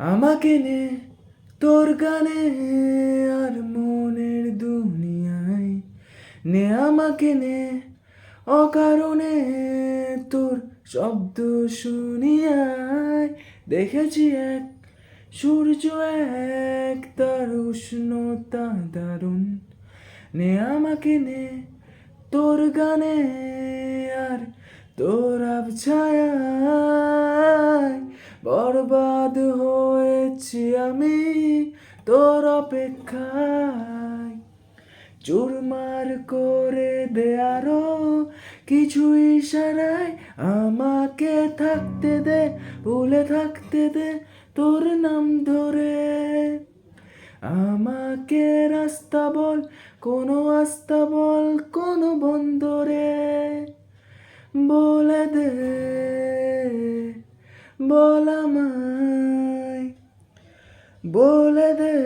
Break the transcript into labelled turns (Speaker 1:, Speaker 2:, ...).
Speaker 1: আমাকে নে তোর গানে আর মনের দুনিয়ায়, নে আমাকে নে অকারণে তোর শব্দ শুনিয়ায়। দেখেছি এক সূর্য, এক তার উষ্ণতা দারুণ, নে আমাকে নে তোর গানে আর তোর আবছায়ায়। বরবাদ হয়েছি আমি তোর অপেক্ষায়, চুরমার করে দে আরো কিছু ইশারায়। আমাকে থাকতে দে, ভুলে থাকতে দে তোর নাম ধরে। আমাকে রাস্তা বল, কোনো আস্তা বল, কোনো বন্দরে বলে দে, বল আমায় বলে দে।